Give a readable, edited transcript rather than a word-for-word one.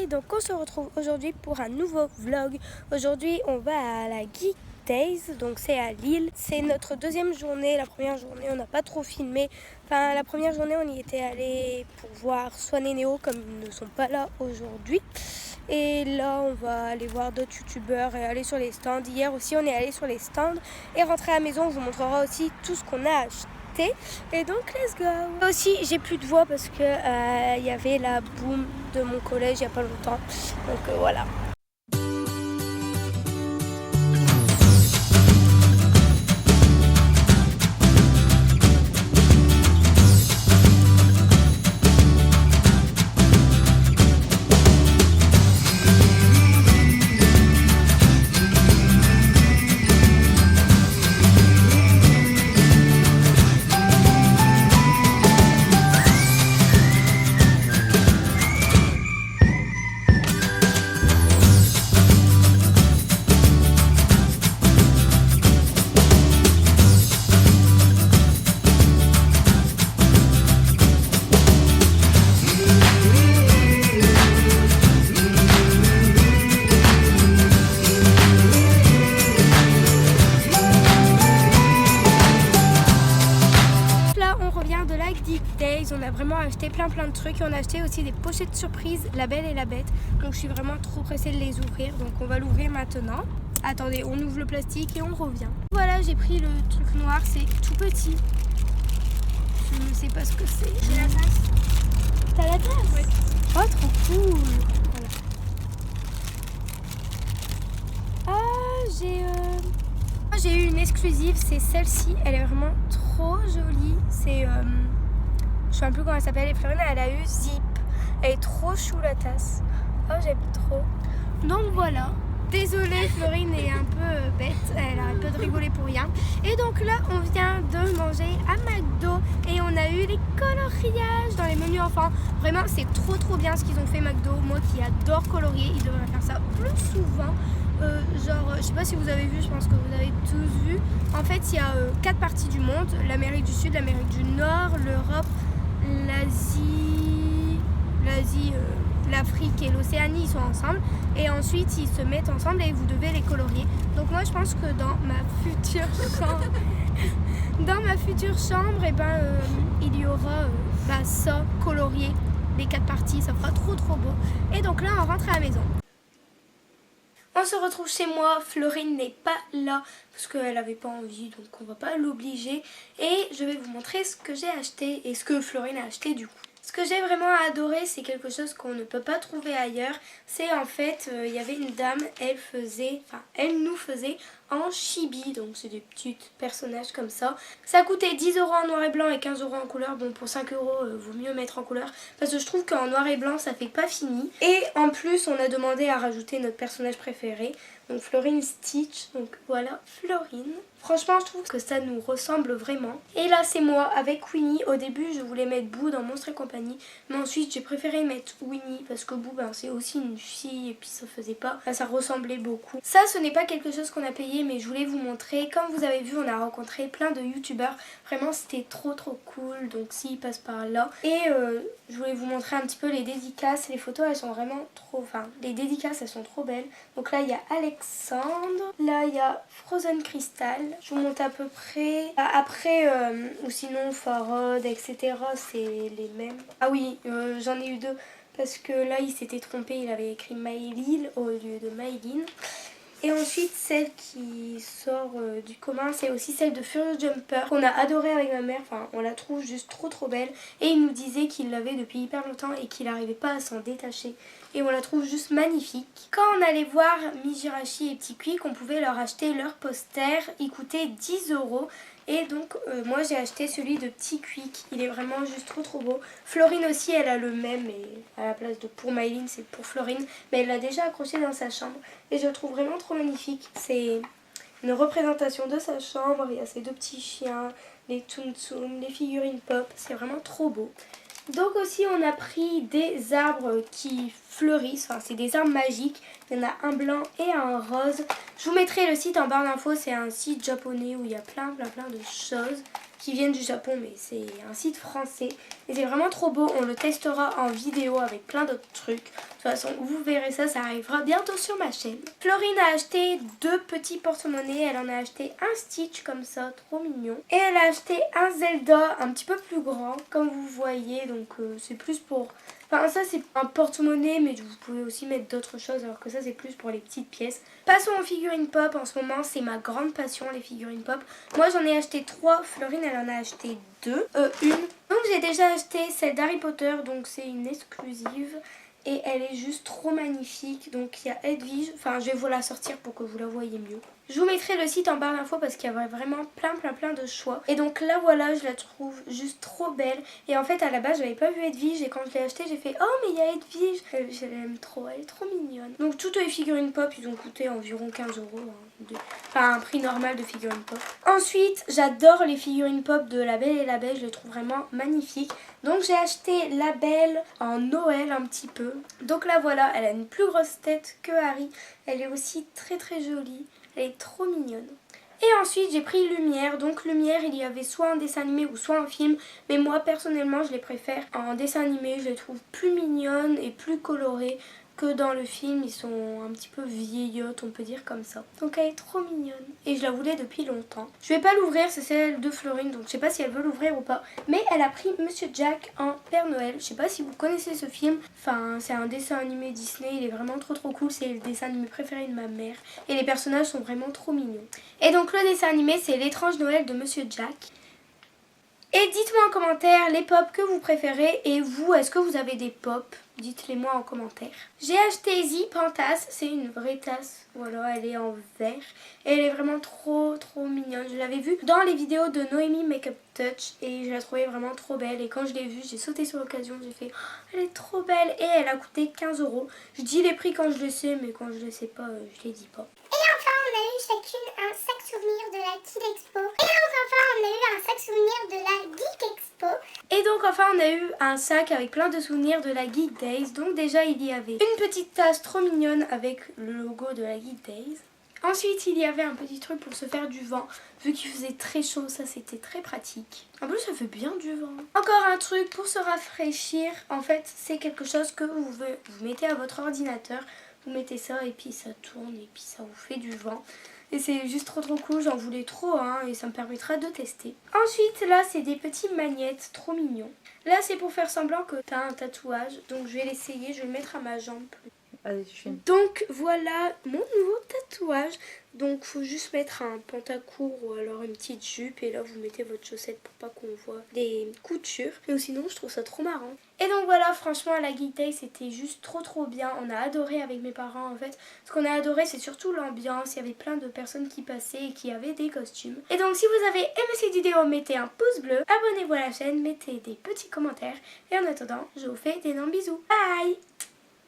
donc on se retrouve aujourd'hui pour un nouveau vlog. Aujourd'hui on va à la Geek Days, donc c'est à Lille. C'est notre deuxième journée. La première journée on n'a pas trop filmé. Enfin la première journée on y était allé pour voir Swan et Néo comme ils ne sont pas là aujourd'hui. Et là on va aller voir d'autres youtubeurs et aller sur les stands. Hier aussi on est allé sur les stands et rentrer à la maison on vous montrera aussi tout ce qu'on a acheté. Et donc let's go. Aussi j'ai plus de voix parce que y avait la boom de mon collège il n'y a pas longtemps. Donc voilà. On a vraiment acheté plein de trucs et on a acheté aussi des pochettes surprises, La Belle et la Bête. Donc je suis vraiment trop pressée de les ouvrir, donc on va l'ouvrir maintenant. Attendez, on ouvre le plastique et on revient. Voilà, j'ai pris le truc noir, c'est tout petit. Je ne sais pas ce que c'est. J'ai la tasse. T'as la tasse? Oui. Oh, trop cool. Voilà. Ah, j'ai eu une exclusive, c'est celle-ci. Elle est vraiment trop jolie. C'est... je sais plus comment elle s'appelle, et Florine elle a eu Zip. Elle est trop chou la tasse. Oh j'aime trop. Donc voilà. Désolée, Florine est un peu bête, elle arrête pas de rigoler pour rien. Et donc là on vient de manger à McDo et on a eu les coloriages dans les menus enfants. Vraiment c'est trop bien ce qu'ils ont fait McDo. Moi qui adore colorier, ils devraient faire ça plus souvent. Genre je sais pas si vous avez vu, je pense que vous avez tous vu. En fait il y a 4 parties du monde, l'Amérique du Sud, l'Amérique du Nord, l'Europe, l'Asie, l'Afrique et l'Océanie, ils sont ensemble et ensuite ils se mettent ensemble et vous devez les colorier. Donc moi je pense que dans ma future chambre, et il y aura ça colorié, les 4 parties, ça fera trop beau. Et donc là on rentre à la maison. On se retrouve chez moi, Florine n'est pas là parce qu'elle n'avait pas envie, donc on va pas l'obliger. Et je vais vous montrer ce que j'ai acheté et ce que Florine a acheté du coup. Ce que j'ai vraiment adoré, c'est quelque chose qu'on ne peut pas trouver ailleurs. C'est en fait, il y avait une dame, elle nous faisait en chibi. Donc c'est des petits personnages comme ça. Ça coûtait 10 € en noir et blanc et 15 € en couleur. Bon pour 5 €, vaut mieux mettre en couleur. Parce que je trouve qu'en noir et blanc ça fait pas fini. Et en plus on a demandé à rajouter notre personnage préféré. Donc Florine Stitch, donc voilà Florine. Franchement je trouve que ça nous ressemble vraiment. Et là c'est moi avec Winnie. Au début je voulais mettre Boo dans Monstres et compagnie. Mais ensuite j'ai préféré mettre Winnie parce que Boo c'est aussi une fille et puis ça faisait pas. Ça ressemblait beaucoup. Ça ce n'est pas quelque chose qu'on a payé mais je voulais vous montrer. Comme vous avez vu on a rencontré plein de youtubeurs. Vraiment c'était trop cool. Donc s'ils passent par là. Et je voulais vous montrer un petit peu les dédicaces. Les photos elles sont vraiment trop... les dédicaces elles sont trop belles. Donc là il y a Alexandre. Là il y a Frozen Crystal. Je vous montre à peu près. Après, ou sinon Farod, etc. c'est les mêmes. Ah oui, j'en ai eu deux. Parce que là il s'était trompé, il avait écrit Maïlil au lieu de Maïline. Et ensuite celle qui sort du commun, c'est aussi celle de Furious Jumper qu'on a adoré avec ma mère. Enfin on la trouve juste trop belle. Et il nous disait qu'il l'avait depuis hyper longtemps et qu'il n'arrivait pas à s'en détacher. Et on la trouve juste magnifique. Quand on allait voir Mijirachi et Petit Quick, on pouvait leur acheter leur poster. Il coûtait 10 €. Et donc moi j'ai acheté celui de Petit Quick. Il est vraiment juste trop beau. Florine aussi elle a le même, mais à la place de pour Maïline c'est pour Florine. Mais elle l'a déjà accroché dans sa chambre. Et je le trouve vraiment trop magnifique. C'est une représentation de sa chambre. Il y a ses deux petits chiens, les Tsum Tsum, les figurines pop. C'est vraiment trop beau. Donc aussi on a pris des arbres qui fleurissent, c'est des arbres magiques. Il y en a un blanc et un rose. Je vous mettrai le site en barre d'infos, c'est un site japonais où il y a plein de choses qui viennent du Japon, mais c'est un site français. Et c'est vraiment trop beau, on le testera en vidéo avec plein d'autres trucs. De toute façon, vous verrez ça, ça arrivera bientôt sur ma chaîne. Florine a acheté 2 petits porte-monnaies, elle en a acheté un Stitch comme ça, trop mignon. Et elle a acheté un Zelda un petit peu plus grand, comme vous voyez, donc c'est plus pour... Enfin ça c'est un porte-monnaie mais vous pouvez aussi mettre d'autres choses alors que ça c'est plus pour les petites pièces. Passons aux figurines pop, en ce moment c'est ma grande passion les figurines pop. Moi j'en ai acheté 3, Florine elle en a acheté 2, une. Donc j'ai déjà acheté celle d'Harry Potter, donc c'est une exclusive. Et elle est juste trop magnifique. Donc il y a Edwige, enfin je vais vous la sortir pour que vous la voyez mieux. Je vous mettrai le site en barre d'infos parce qu'il y a vraiment plein de choix. Et donc là voilà, je la trouve juste trop belle. Et en fait à la base j'avais pas vu Edwige et quand je l'ai achetée j'ai fait oh mais il y a Edwige. Je l'aime trop, elle est trop mignonne. Donc toutes les figurines pop ils ont coûté environ 15 €. Enfin un prix normal de figurines pop. Ensuite j'adore les figurines pop de La Belle et la Bête, je les trouve vraiment magnifiques. Donc j'ai acheté La Belle en Noël un petit peu. Donc là voilà, elle a une plus grosse tête que Harry. Elle est aussi très jolie. Elle est trop mignonne. Et ensuite j'ai pris Lumière. Donc Lumière il y avait soit un dessin animé ou soit un film. Mais moi personnellement je les préfère en dessin animé. Je les trouve plus mignonnes et plus colorées que dans le film. Ils sont un petit peu vieillottes on peut dire comme ça. Donc elle est trop mignonne. Et je la voulais depuis longtemps. Je vais pas l'ouvrir, c'est celle de Florine. Donc je sais pas si elle veut l'ouvrir ou pas. Mais elle a pris Monsieur Jack en Père Noël. Je sais pas si vous connaissez ce film. Enfin c'est un dessin animé Disney. Il est vraiment trop cool. C'est le dessin animé préféré de ma mère. Et les personnages sont vraiment trop mignons. Et donc le dessin animé c'est L'étrange Noël de Monsieur Jack. Et dites-moi en commentaire les pops que vous préférez. Et vous, est-ce que vous avez des pops? Dites-les moi en commentaire. J'ai acheté Zip en tasse. C'est une vraie tasse. Voilà, elle est en verre. Et elle est vraiment trop mignonne. Je l'avais vue dans les vidéos de Noémie Makeup Touch. Et je la trouvais vraiment trop belle. Et quand je l'ai vue, j'ai sauté sur l'occasion. J'ai fait, oh, elle est trop belle. Et elle a coûté 15 €. Je dis les prix quand je le sais. Mais quand je le sais pas, je les dis pas. Et enfin, on a eu chacune un sac souvenir de la Kid Expo. Et donc enfin, on a eu un sac souvenir de la Geek Expo. Et donc enfin on a eu un sac avec plein de souvenirs de la Geek Days. Donc déjà il y avait une petite tasse trop mignonne avec le logo de la Geek Days. Ensuite il y avait un petit truc pour se faire du vent. Vu qu'il faisait très chaud, ça c'était très pratique. En plus ça fait bien du vent. Encore un truc pour se rafraîchir. En fait c'est quelque chose que vous mettez à votre ordinateur. Vous mettez ça et puis ça tourne et puis ça vous fait du vent. Et c'est juste trop cool, j'en voulais trop hein, et ça me permettra de tester. Ensuite là c'est des petits magnettes trop mignons. Là c'est pour faire semblant que tu as un tatouage. Donc je vais l'essayer, je vais le mettre à ma jambe. Allez, tu filmes. Donc voilà mon nouveau tatouage. Donc faut juste mettre un pantacourt ou alors une petite jupe. Et là vous mettez votre chaussette pour pas qu'on voit les coutures. Mais sinon je trouve ça trop marrant. Et donc voilà, franchement la Geek Day c'était juste trop bien. On a adoré avec mes parents en fait. Ce qu'on a adoré c'est surtout l'ambiance. Il y avait plein de personnes qui passaient et qui avaient des costumes. Et donc si vous avez aimé cette vidéo, mettez un pouce bleu. Abonnez-vous à la chaîne, mettez des petits commentaires. Et en attendant, je vous fais d'énormes bisous. Bye!